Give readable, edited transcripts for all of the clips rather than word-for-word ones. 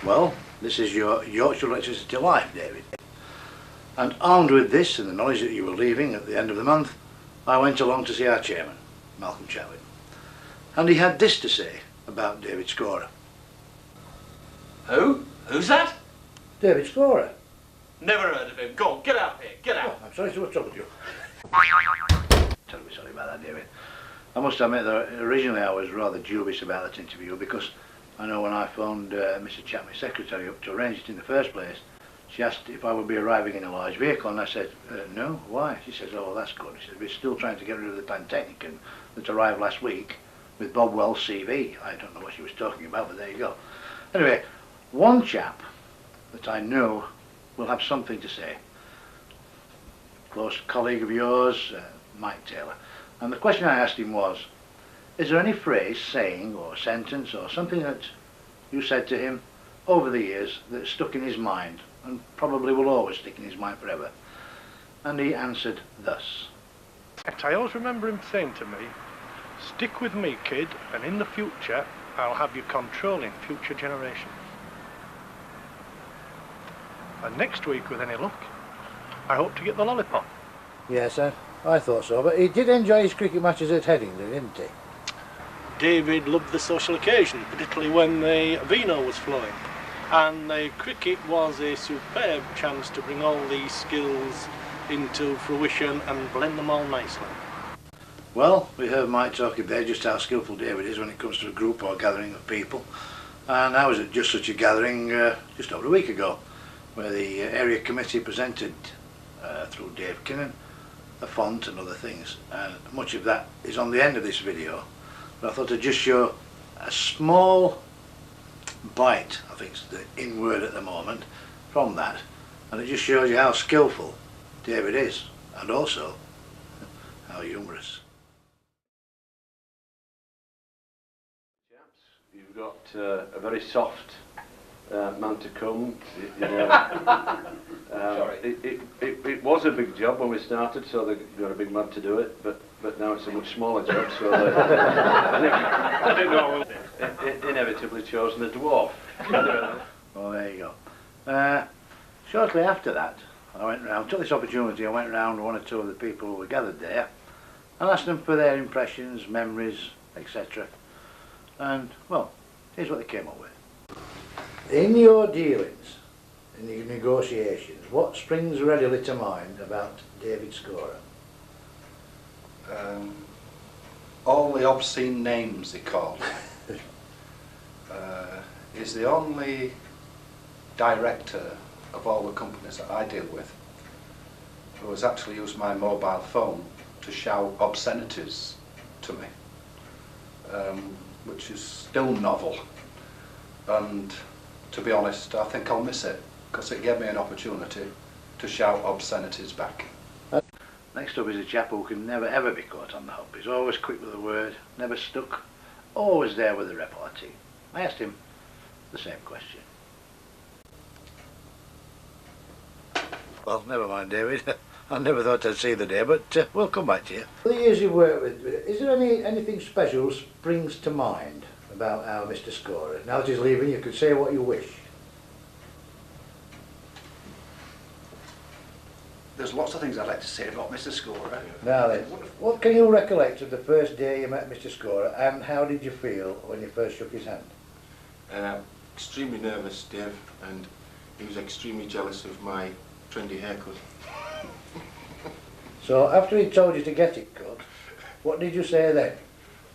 Well, this is your Yorkshire Electricity Life, David. And armed with this and the knowledge that you were leaving at the end of the month, I went along to see our chairman, Malcolm Chatwin. And he had this to say about David Scorah. Who? Who's that? David Scorah. Never heard of him. Go on, get out of here. Get out. Oh, I'm sorry to have troubled you. Terribly sorry about that, David. I must admit that originally I was rather dubious about that interview because I know when I phoned Mr. Chapman's secretary up to arrange it in the first place, she asked if I would be arriving in a large vehicle, and I said, no, why? She says, oh, that's good. She said, we're still trying to get rid of the Pantechnicon that arrived last week with Bob Wells' CV. I don't know what she was talking about, but there you go. Anyway, one chap that I know will have something to say. Close colleague of yours, Mike Taylor. And the question I asked him was, is there any phrase, saying, or sentence, or something that you said to him over the years that stuck in his mind, and probably will always stick in his mind forever? And he answered thus. I always remember him saying to me, stick with me, kid, and in the future, I'll have you controlling future generations. And next week, with any luck, I hope to get the lollipop. Yes, I thought so, but he did enjoy his cricket matches at Headingley, didn't he? David loved the social occasion, particularly when the vino was flowing. And the cricket was a superb chance to bring all these skills into fruition and blend them all nicely. Well, we heard Mike talking there just how skillful David is when it comes to a group or gathering of people. And I was at just such a gathering just over a week ago, where the area committee presented, through Dave Kinnan, a font and other things. And much of that is on the end of this video. But I thought I'd just show a small bite, I think is the in word at the moment, from that. And it just shows you how skillful David is, and also how humorous. Chaps, you've got a very soft man to come. You know, it was a big job when we started, so they got a big man to do it. But now it's a much smaller job, so I didn't know. Inevitably chosen a dwarf. Well, there you go. Shortly after that, I went round, took this opportunity, I went round one or two of the people who were gathered there and asked them for their impressions, memories, etc. And, well, here's what they came up with. In your dealings, in your negotiations, what springs readily to mind about David Scorah? All the obscene names he called. He's the only director of all the companies that I deal with who has actually used my mobile phone to shout obscenities to me, which is still novel. And to be honest, I think I'll miss it, because it gave me an opportunity to shout obscenities back. Next up is a chap who can never ever be caught on the hop. He's always quick with a word, never stuck, always there with a repartee. I asked him the same question. Well, never mind, David. I never thought I'd see the day, but we'll come back to you. For the years you've worked with, is there anything special springs to mind about our Mr. Scorah? Now that he's leaving, you could say what you wish. There's lots of things I'd like to say about Mr. Scorah. Now then, what can you recollect of the first day you met Mr. Scorah, and how did you feel when you first shook his hand? Extremely nervous, Dave, and he was extremely jealous of my trendy haircut. So after he told you to get it cut, what did you say then?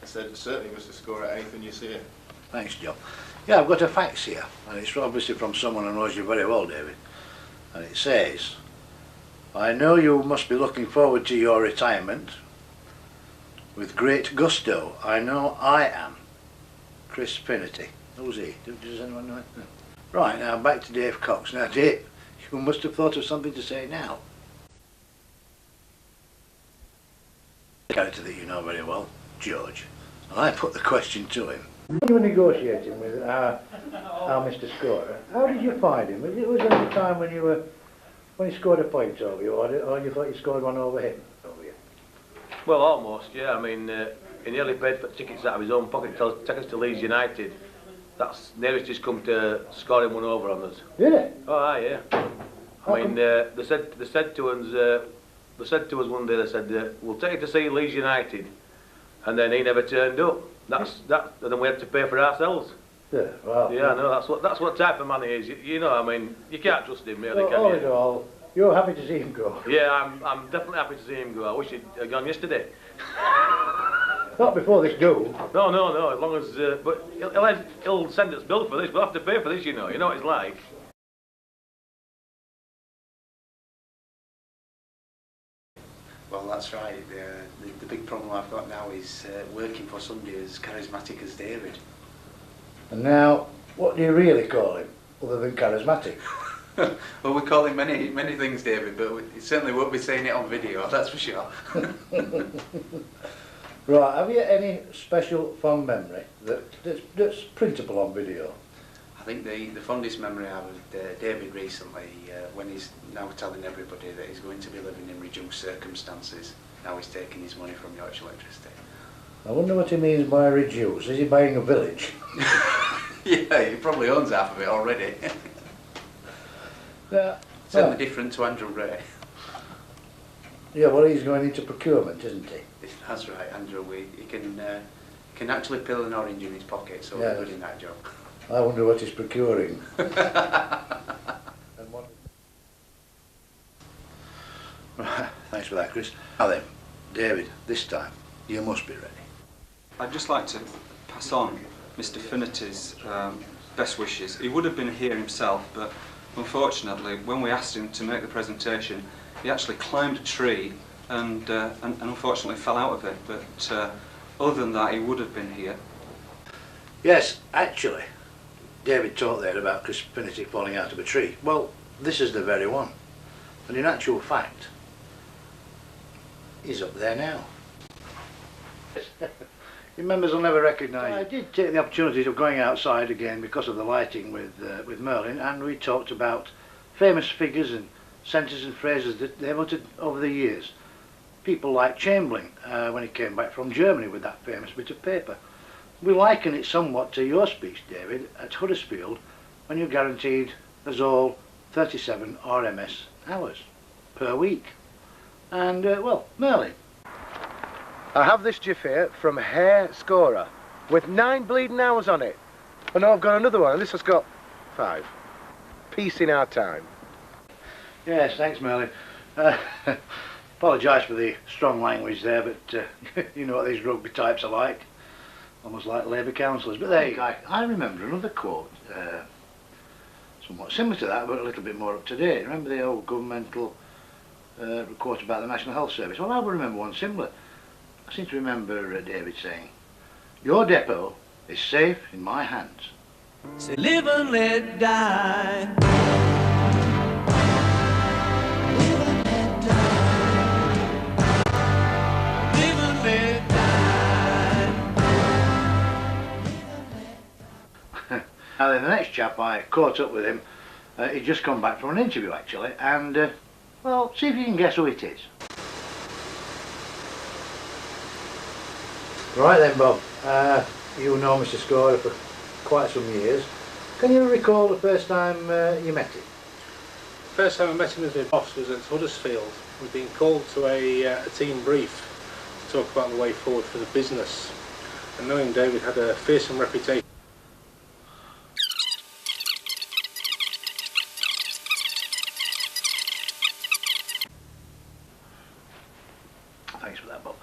I said, certainly, Mr. Scorah, anything you say. Thanks, John. Yeah, I've got a fax here, and it's obviously from someone who knows you very well, David. And it says, I know you must be looking forward to your retirement. With great gusto, I know I am. Chris Finity. Who's he? Does anyone know it? No. Right, now back to Dave Cox. Now, Dave, you must have thought of something to say now. The character that you know very well, George. And I put the question to him. When you were negotiating with our Mr. Scorah, how did you find him? Was there any time when he scored a point over you, or you thought you scored one over him? Well, almost, yeah. I mean, he nearly paid for tickets out of his own pocket to take us to Leeds United. That's nearest he's come to scoring one over on us. Did it? Oh, aye, yeah. How I mean, they said to us one day. They said, "We'll take you to see Leeds United," and then he never turned up. And then we had to pay for it ourselves. Yeah, well. Yeah, no, that's what type of man he is. You know, I mean, you can't trust him really, Well, can all you? in all, you're happy to see him go. Yeah, I'm definitely happy to see him go. I wish he'd gone yesterday. Not before this do. No. As long as, but he'll send us bill for this. We'll have to pay for this, you know. You know what it's like. Well, that's right. The big problem I've got now is working for somebody as charismatic as David. And now, what do you really call him, other than charismatic? Well, we call him many things, David, but we certainly won't be saying it on video, that's for sure. Right, have you any special fond memory that's printable on video? I think the fondest memory I have of David recently, when he's now telling everybody that he's going to be living in reduced circumstances, now he's taking his money from Yorkshire Electricity. I wonder what he means by reduce. Is he buying a village? Yeah, he probably owns half of it already. Yeah. Certainly different to Andrew Gray. Yeah, well, he's going into procurement, isn't he? That's right, Andrew. He can actually peel an orange in his pocket, so Yeah. we're good in that job. I wonder what he's procuring. Right, thanks for that, Chris. Now then, David, this time, you must be ready. I'd just like to pass on Mr. Finnerty's best wishes. He would have been here himself, but unfortunately, when we asked him to make the presentation, he actually climbed a tree and unfortunately fell out of it. But other than that, he would have been here. Yes, actually, David talked there about Chris Finnerty falling out of a tree. Well, this is the very one. And in actual fact, he's up there now. Your members will never recognise you. I did take the opportunity of going outside again because of the lighting with Merlin, and we talked about famous figures and sentences and phrases that they've uttered over the years. People like Chamberlain when he came back from Germany with that famous bit of paper. We liken it somewhat to your speech, David, at Huddersfield when you guaranteed us all 37 RMS hours per week. And, well, Merlin. I have this GIF here from I Y L Scorah with 9 bleeding hours on it. And now I've got another one, and this has got 5. Peace in our time. Yes, thanks, Merlin. Apologise for the strong language there, but you know what these rugby types are like. Almost like Labour councillors. But there you go. I remember another quote, somewhat similar to that, but a little bit more up to date. Remember the old governmental quote about the National Health Service? Well, I would remember one similar. I seem to remember David saying, "Your depot is safe in my hands." Say live and let die. Live and let die. Live and let die. Now then, the next chap, I caught up with him. He'd just come back from an interview actually, and well, see if you can guess who it is. Right then, Bob. You know Mr. Scorah for quite some years. Can you recall the first time you met him? First time I met him as my boss was at Huddersfield. We'd been called to a team brief to talk about the way forward for the business. And knowing David had a fearsome reputation. Thanks for that, Bob.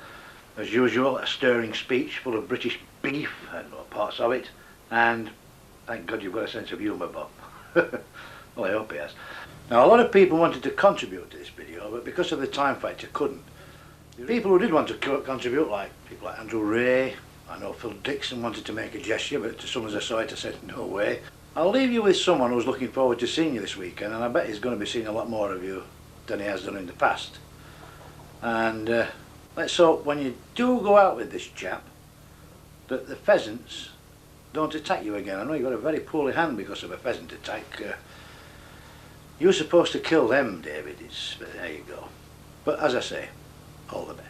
As usual, a stirring speech full of British beef and parts of it, and thank God you've got a sense of humour, Bob. Well, I hope he has. Now, a lot of people wanted to contribute to this video, but because of the time factor, couldn't. The people who did want to contribute, like people like Andrew Ray, I know Phil Dixon wanted to make a gesture, but as soon as I saw it, I said, no way. I'll leave you with someone who's looking forward to seeing you this weekend, and I bet he's going to be seeing a lot more of you than he has done in the past. And let's hope when you do go out with this chap that the pheasants don't attack you again. I know you've got a very poorly hand because of a pheasant attack. You're supposed to kill them, David. But there you go. But as I say, all the best.